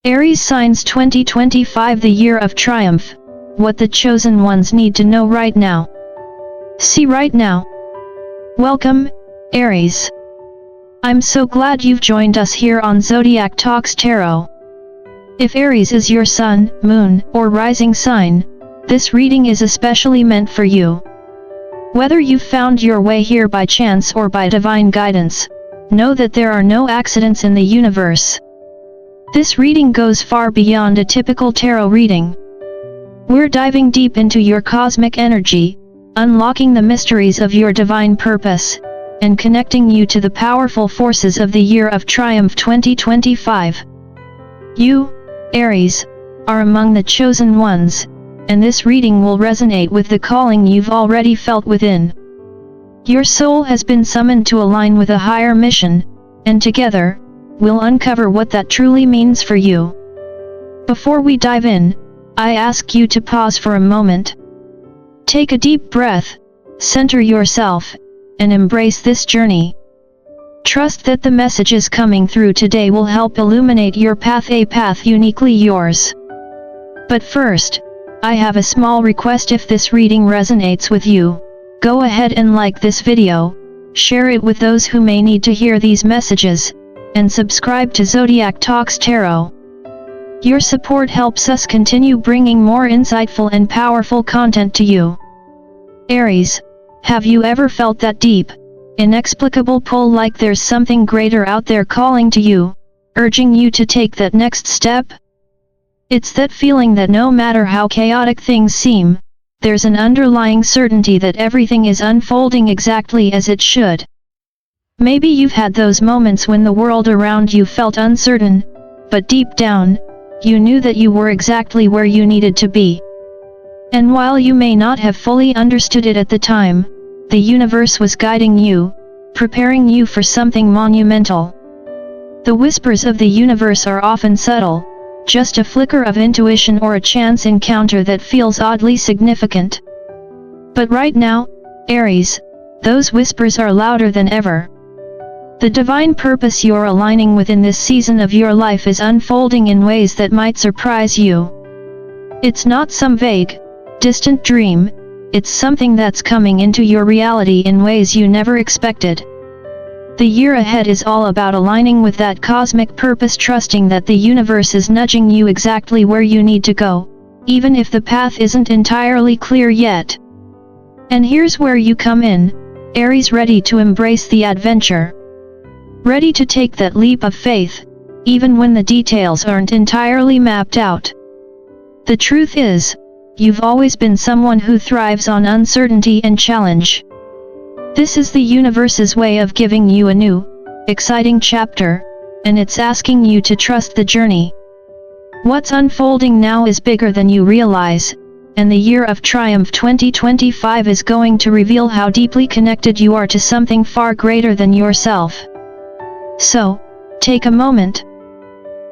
Aries signs 2025, the year of triumph. What the chosen ones need to know right now. See right now. Welcome, Aries. I'm so glad you've joined us here on Zodiac Talks Tarot. If Aries is your sun, moon, or rising sign, this reading is especially meant for you. Whether you've found your way here by chance or by divine guidance, know that there are no accidents in the universe. This reading goes far beyond a typical tarot reading. We're diving deep into your cosmic energy, unlocking the mysteries of your divine purpose, and connecting you to the powerful forces of the year of triumph 2025. You, Aries, are among the chosen ones, and this reading will resonate with the calling you've already felt within. Your soul has been summoned to align with a higher mission, and together, we'll uncover what that truly means for you. Before we dive in, I ask you to pause for a moment. Take a deep breath, center yourself, and embrace this journey. Trust that the messages coming through today will help illuminate your path, a path uniquely yours. But first, I have a small request. If this reading resonates with you, go ahead and like this video, share it with those who may need to hear these messages, and subscribe to Zodiac Talks Tarot. Your support helps us continue bringing more insightful and powerful content to you. Aries, have you ever felt that deep, inexplicable pull, like there's something greater out there calling to you, urging you to take that next step? It's that feeling that no matter how chaotic things seem, there's an underlying certainty that everything is unfolding exactly as it should. Maybe you've had those moments when the world around you felt uncertain, but deep down, you knew that you were exactly where you needed to be. And while you may not have fully understood it at the time, the universe was guiding you, preparing you for something monumental. The whispers of the universe are often subtle, just a flicker of intuition or a chance encounter that feels oddly significant. But right now, Aries, those whispers are louder than ever. The divine purpose you're aligning with in this season of your life is unfolding in ways that might surprise you. It's not some vague, distant dream, it's something that's coming into your reality in ways you never expected. The year ahead is all about aligning with that cosmic purpose, trusting that the universe is nudging you exactly where you need to go, even if the path isn't entirely clear yet. And here's where you come in, Aries, ready to embrace the adventure. Ready to take that leap of faith, even when the details aren't entirely mapped out. The truth is, you've always been someone who thrives on uncertainty and challenge. This is the universe's way of giving you a new, exciting chapter, and it's asking you to trust the journey. What's unfolding now is bigger than you realize, and the year of triumph 2025 is going to reveal how deeply connected you are to something far greater than yourself. So, take a moment.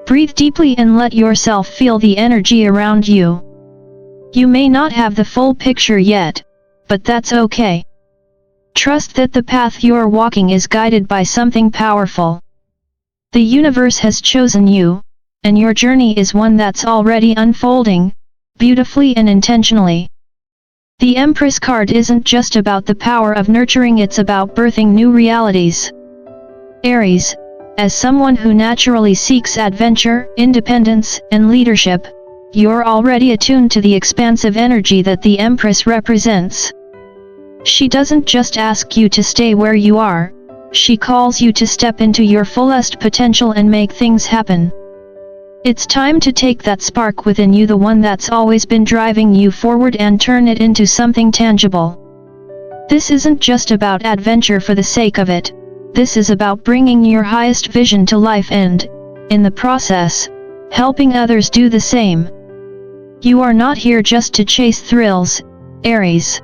Breathe deeply and let yourself feel the energy around you. You may not have the full picture yet, but that's okay. Trust that the path you're walking is guided by something powerful. The universe has chosen you, and your journey is one that's already unfolding, beautifully and intentionally. The Empress card isn't just about the power of nurturing, it's about birthing new realities. Aries, as someone who naturally seeks adventure, independence, and leadership, you're already attuned to the expansive energy that the Empress represents. She doesn't just ask you to stay where you are, she calls you to step into your fullest potential and make things happen. It's time to take that spark within you, the one that's always been driving you forward, and turn it into something tangible. This isn't just about adventure for the sake of it. This is about bringing your highest vision to life and, in the process, helping others do the same. You are not here just to chase thrills, Aries.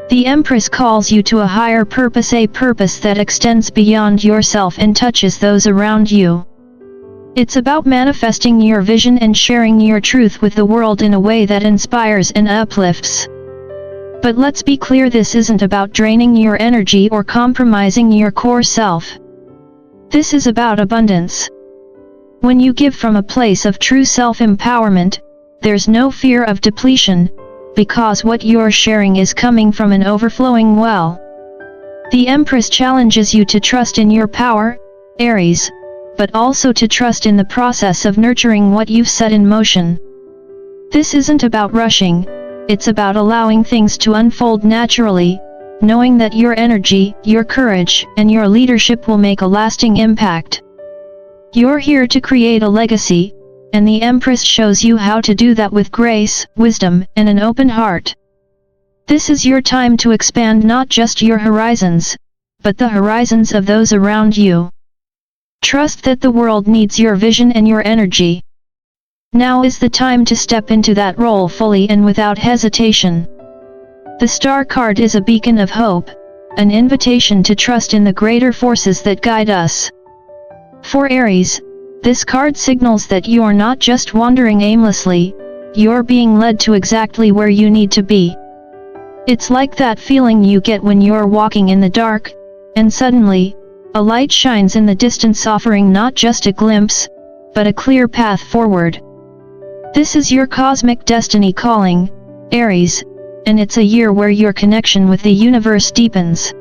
The Empress calls you to a higher purpose, a purpose that extends beyond yourself and touches those around you. It's about manifesting your vision and sharing your truth with the world in a way that inspires and uplifts. But let's be clear, this isn't about draining your energy or compromising your core self. This is about abundance. When you give from a place of true self-empowerment, there's no fear of depletion, because what you're sharing is coming from an overflowing well. The Empress challenges you to trust in your power, Aries, but also to trust in the process of nurturing what you've set in motion. This isn't about rushing, it's about allowing things to unfold naturally, knowing that your energy, your courage, and your leadership will make a lasting impact. You're here to create a legacy, and the Empress shows you how to do that with grace, wisdom, and an open heart. This is your time to expand not just your horizons, but the horizons of those around you. Trust that the world needs your vision and your energy. Now is the time to step into that role fully and without hesitation. The Star card is a beacon of hope, an invitation to trust in the greater forces that guide us. For Aries, this card signals that you're not just wandering aimlessly, you're being led to exactly where you need to be. It's like that feeling you get when you're walking in the dark, and suddenly, a light shines in the distance offering not just a glimpse, but a clear path forward. This is your cosmic destiny calling, Aries, and it's a year where your connection with the universe deepens.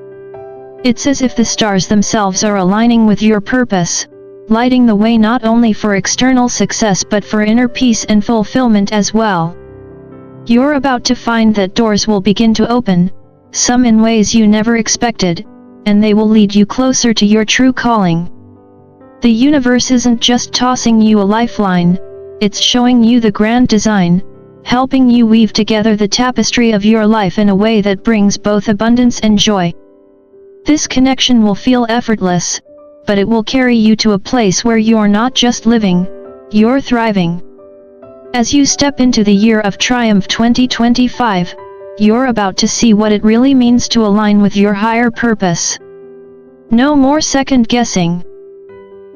It's as if the stars themselves are aligning with your purpose, lighting the way not only for external success but for inner peace and fulfillment as well. You're about to find that doors will begin to open, some in ways you never expected, and they will lead you closer to your true calling. The universe isn't just tossing you a lifeline, it's showing you the grand design, helping you weave together the tapestry of your life in a way that brings both abundance and joy. This connection will feel effortless, but it will carry you to a place where you're not just living, you're thriving. As you step into the year of triumph 2025, you're about to see what it really means to align with your higher purpose. No more second guessing.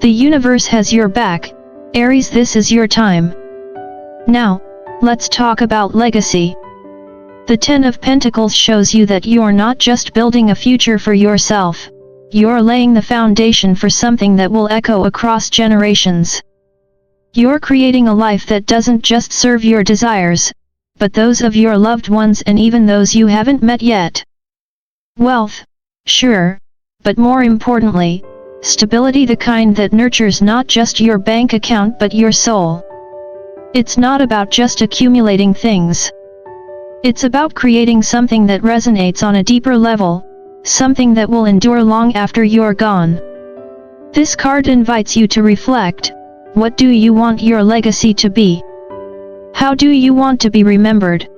The universe has your back, Aries. This is your time. Now, let's talk about legacy. The Ten of Pentacles shows you that you're not just building a future for yourself, you're laying the foundation for something that will echo across generations. You're creating a life that doesn't just serve your desires, but those of your loved ones and even those you haven't met yet. Wealth, sure, but more importantly, stability, the kind that nurtures not just your bank account but your soul. It's not about just accumulating things. It's about creating something that resonates on a deeper level, something that will endure long after you're gone. This card invites you to reflect. What do you want your legacy to be? How do you want to be remembered?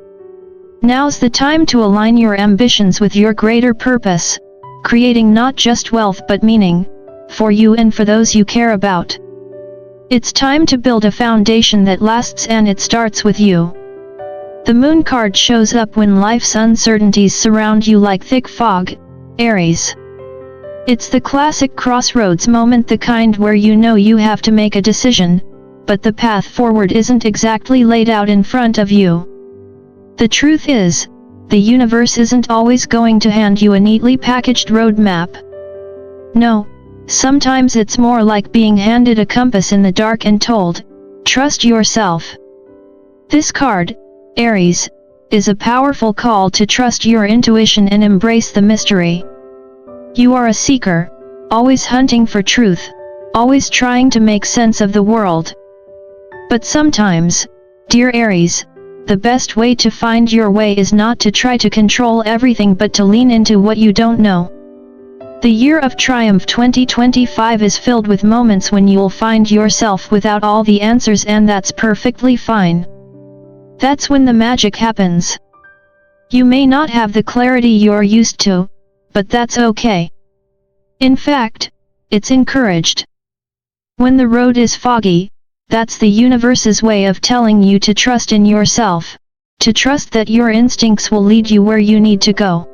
Now's the time to align your ambitions with your greater purpose, creating not just wealth but meaning, for you and for those you care about. It's time to build a foundation that lasts, and it starts with you. The Moon card shows up when life's uncertainties surround you like thick fog, Aries. It's the classic crossroads moment, the kind where you know you have to make a decision, but the path forward isn't exactly laid out in front of you. The truth is, the universe isn't always going to hand you a neatly packaged roadmap. No, sometimes it's more like being handed a compass in the dark and told, trust yourself. This card, Aries, is a powerful call to trust your intuition and embrace the mystery. You are a seeker, always hunting for truth, always trying to make sense of the world. But sometimes, dear Aries, the best way to find your way is not to try to control everything but to lean into what you don't know. The year of triumph 2025 is filled with moments when you'll find yourself without all the answers, and that's perfectly fine. That's when the magic happens. You may not have the clarity you're used to, but that's okay. In fact, it's encouraged. When the road is foggy, that's the universe's way of telling you to trust in yourself, to trust that your instincts will lead you where you need to go.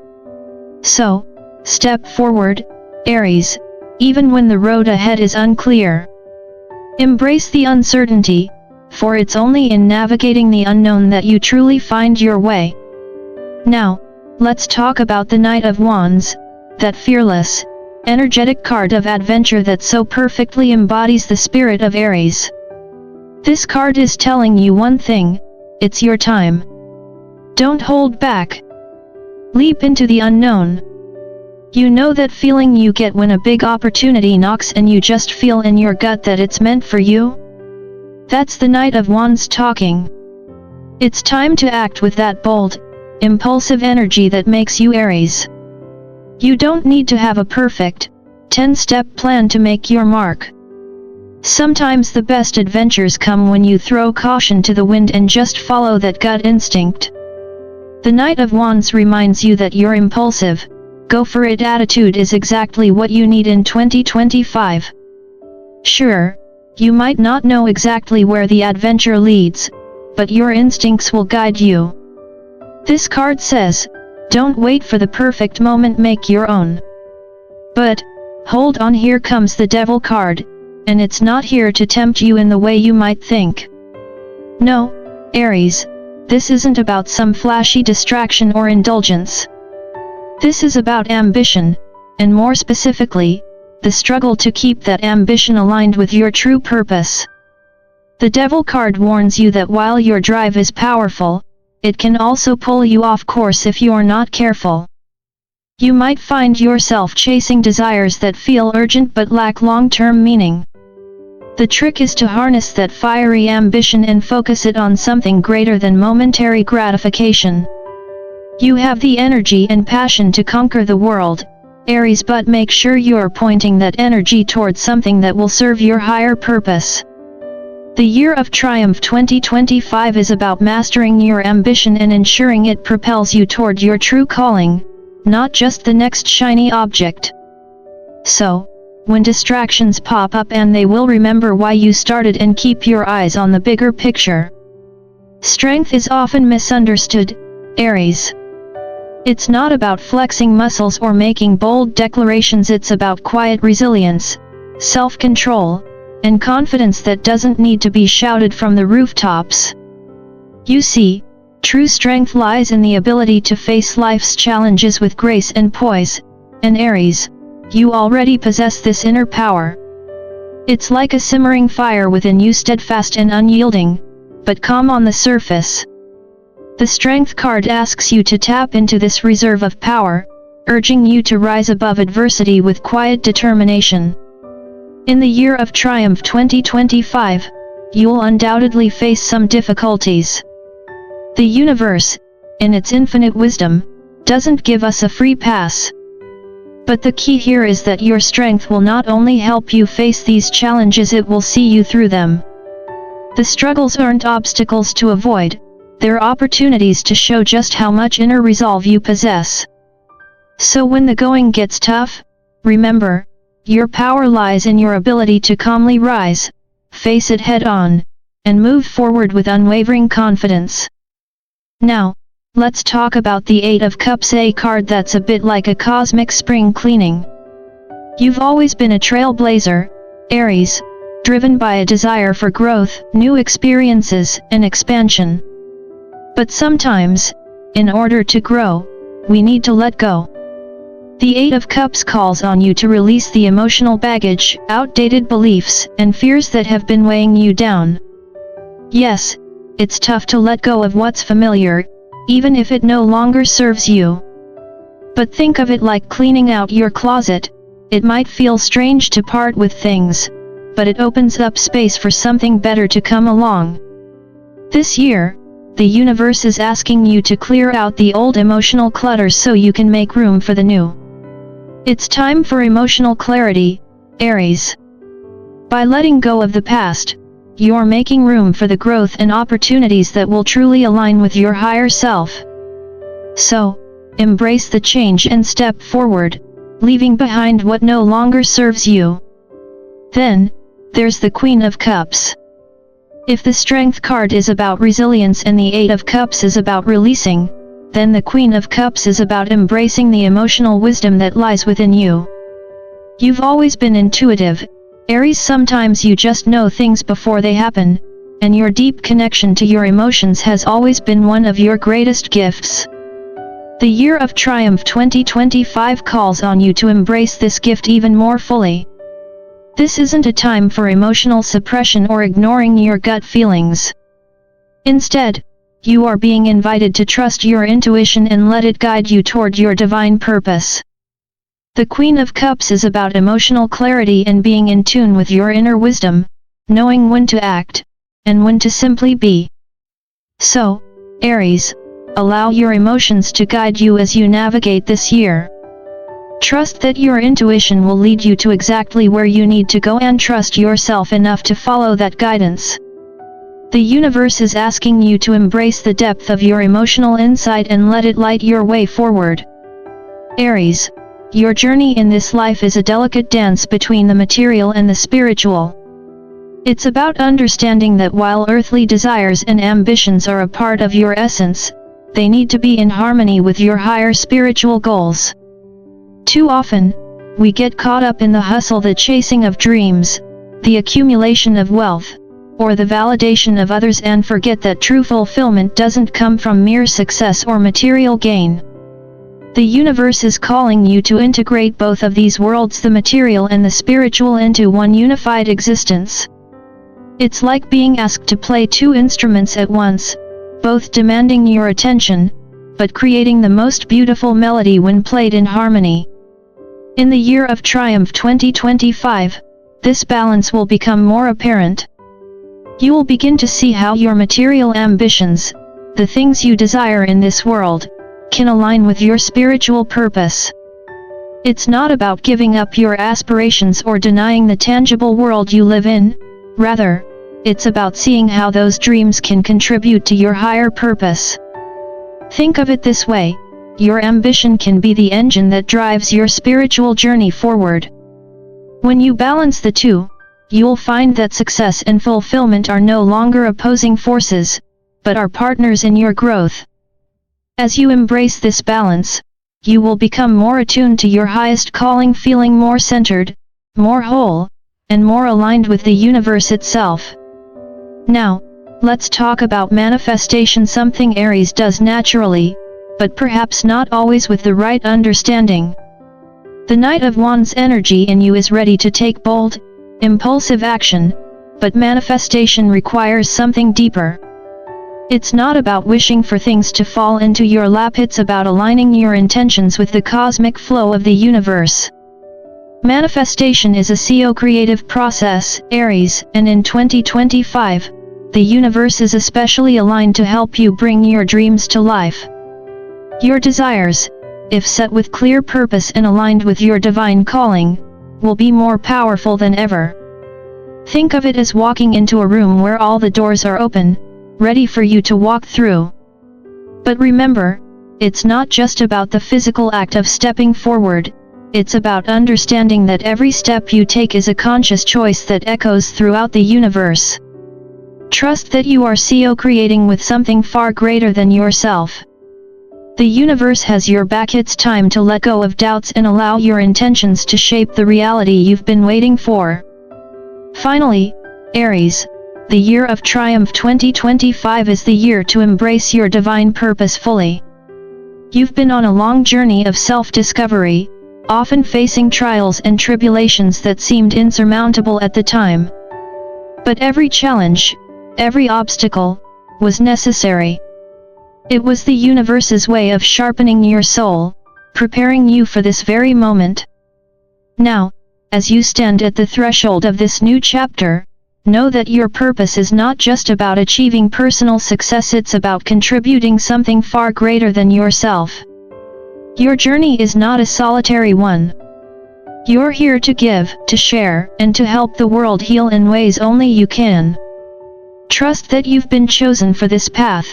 So, step forward, Aries, even when the road ahead is unclear. Embrace the uncertainty, for it's only in navigating the unknown that you truly find your way. Now, let's talk about the Knight of Wands, that fearless, energetic card of adventure that so perfectly embodies the spirit of Aries. This card is telling you one thing: it's your time. Don't hold back. Leap into the unknown. You know that feeling you get when a big opportunity knocks and you just feel in your gut that it's meant for you? That's the Knight of Wands talking. It's time to act with that bold, impulsive energy that makes you Aries. You don't need to have a perfect, 10-step plan to make your mark. Sometimes the best adventures come when you throw caution to the wind and just follow that gut instinct. The Knight of Wands reminds you that your impulsive, go-for-it attitude is exactly what you need in 2025. Sure, you might not know exactly where the adventure leads, but your instincts will guide you. This card says, don't wait for the perfect moment, make your own. But, hold on, here comes the Devil card, and it's not here to tempt you in the way you might think. No, Aries, this isn't about some flashy distraction or indulgence. This is about ambition, and more specifically, the struggle to keep that ambition aligned with your true purpose. The Devil card warns you that while your drive is powerful, it can also pull you off course if you're not careful. You might find yourself chasing desires that feel urgent but lack long-term meaning. The trick is to harness that fiery ambition and focus it on something greater than momentary gratification. You have the energy and passion to conquer the world, Aries, but make sure you're pointing that energy towards something that will serve your higher purpose. The Year of Triumph 2025 is about mastering your ambition and ensuring it propels you toward your true calling, not just the next shiny object. So, when distractions pop up, and they will, remember why you started and keep your eyes on the bigger picture. Strength is often misunderstood, Aries. It's not about flexing muscles or making bold declarations, it's about quiet resilience, self-control, and confidence that doesn't need to be shouted from the rooftops. You see, true strength lies in the ability to face life's challenges with grace and poise, and Aries, you already possess this inner power. It's like a simmering fire within you, steadfast and unyielding, but calm on the surface. The Strength card asks you to tap into this reserve of power, urging you to rise above adversity with quiet determination. In the Year of Triumph 2025, you'll undoubtedly face some difficulties. The universe, in its infinite wisdom, doesn't give us a free pass. But the key here is that your strength will not only help you face these challenges, it will see you through them. The struggles aren't obstacles to avoid, they're opportunities to show just how much inner resolve you possess. So when the going gets tough, remember, your power lies in your ability to calmly rise, face it head on, and move forward with unwavering confidence. Now, let's talk about the Eight of Cups, a card that's a bit like a cosmic spring cleaning. You've always been a trailblazer, Aries, driven by a desire for growth, new experiences, and expansion. But sometimes, in order to grow, we need to let go. The Eight of Cups calls on you to release the emotional baggage, outdated beliefs, and fears that have been weighing you down. Yes, it's tough to let go of what's familiar, even if it no longer serves you. But think of it like cleaning out your closet. It might feel strange to part with things, but it opens up space for something better to come along. This year, the universe is asking you to clear out the old emotional clutter so you can make room for the new. It's time for emotional clarity, Aries. By letting go of the past, you're making room for the growth and opportunities that will truly align with your higher self. So, embrace the change and step forward, leaving behind what no longer serves you. Then, there's the Queen of Cups. If the Strength card is about resilience and the Eight of Cups is about releasing, then the Queen of Cups is about embracing the emotional wisdom that lies within you. You've always been intuitive, Aries. Sometimes you just know things before they happen, and your deep connection to your emotions has always been one of your greatest gifts. The Year of Triumph 2025 calls on you to embrace this gift even more fully. This isn't a time for emotional suppression or ignoring your gut feelings. Instead, you are being invited to trust your intuition and let it guide you toward your divine purpose. The Queen of Cups is about emotional clarity and being in tune with your inner wisdom, knowing when to act, and when to simply be. So, Aries, allow your emotions to guide you as you navigate this year. Trust that your intuition will lead you to exactly where you need to go and trust yourself enough to follow that guidance. The universe is asking you to embrace the depth of your emotional insight and let it light your way forward. Aries, your journey in this life is a delicate dance between the material and the spiritual. It's about understanding that while earthly desires and ambitions are a part of your essence, they need to be in harmony with your higher spiritual goals. Too often, we get caught up in the hustle, the chasing of dreams, the accumulation of wealth, or the validation of others and forget that true fulfillment doesn't come from mere success or material gain. The universe is calling you to integrate both of these worlds, the material and the spiritual, into one unified existence. It's like being asked to play two instruments at once, both demanding your attention, but creating the most beautiful melody when played in harmony. In the Year of Triumph 2025, this balance will become more apparent. You will begin to see how your material ambitions, the things you desire in this world, can align with your spiritual purpose. It's not about giving up your aspirations or denying the tangible world you live in, rather, it's about seeing how those dreams can contribute to your higher purpose. Think of it this way: your ambition can be the engine that drives your spiritual journey forward. When you balance the two, you'll find that success and fulfillment are no longer opposing forces, but are partners in your growth. As you embrace this balance, you will become more attuned to your highest calling, feeling more centered, more whole, and more aligned with the universe itself. Now, let's talk about manifestation, something Aries does naturally, but perhaps not always with the right understanding. The Knight of Wands energy in you is ready to take bold, impulsive action, but manifestation requires something deeper. It's not about wishing for things to fall into your lap, it's about aligning your intentions with the cosmic flow of the universe. Manifestation is a co-creative process, Aries, and in 2025, the universe is especially aligned to help you bring your dreams to life. Your desires, if set with clear purpose and aligned with your divine calling, will be more powerful than ever. Think of it as walking into a room where all the doors are open, ready for you to walk through. But remember, it's not just about the physical act of stepping forward, it's about understanding that every step you take is a conscious choice that echoes throughout the universe. Trust that you are co-creating with something far greater than yourself. The universe has your back. It's time to let go of doubts and allow your intentions to shape the reality you've been waiting for. Finally, Aries, the Year of Triumph 2025 is the year to embrace your divine purpose fully. You've been on a long journey of self-discovery, often facing trials and tribulations that seemed insurmountable at the time. But every challenge, every obstacle, was necessary. It was the universe's way of sharpening your soul, preparing you for this very moment. Now, as you stand at the threshold of this new chapter, know that your purpose is not just about achieving personal success, it's about contributing something far greater than yourself. Your journey is not a solitary one. You're here to give, to share, and to help the world heal in ways only you can. Trust that you've been chosen for this path,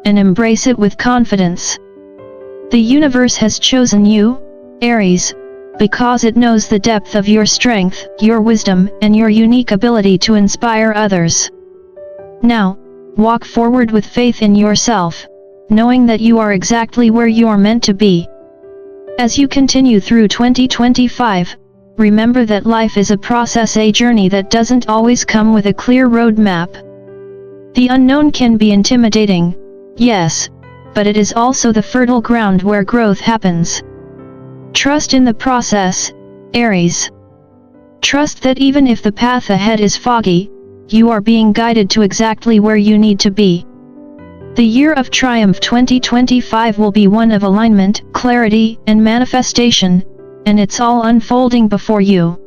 and embrace it with confidence. The universe has chosen you, Aries, because it knows the depth of your strength, your wisdom, and your unique ability to inspire others. Now, walk forward with faith in yourself, knowing that you are exactly where you are meant to be. As you continue through 2025, remember that life is a process, a journey that doesn't always come with a clear roadmap. The unknown can be intimidating, yes, but it is also the fertile ground where growth happens. Trust in the process, Aries. Trust that even if the path ahead is foggy, you are being guided to exactly where you need to be. The year of triumph 2025 will be one of alignment, clarity, and manifestation, and it's all unfolding before you.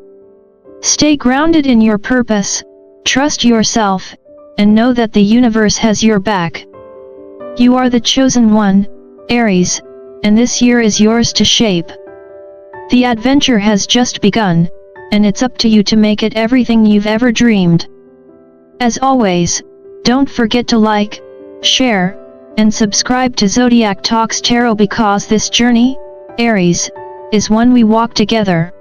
Stay grounded in your purpose, trust yourself, and know that the universe has your back. You are the chosen one, Aries, and this year is yours to shape. The adventure has just begun, and it's up to you to make it everything you've ever dreamed. As always, don't forget to like, share, and subscribe to Zodiac Talks Tarot because this journey, Aries, is one we walk together.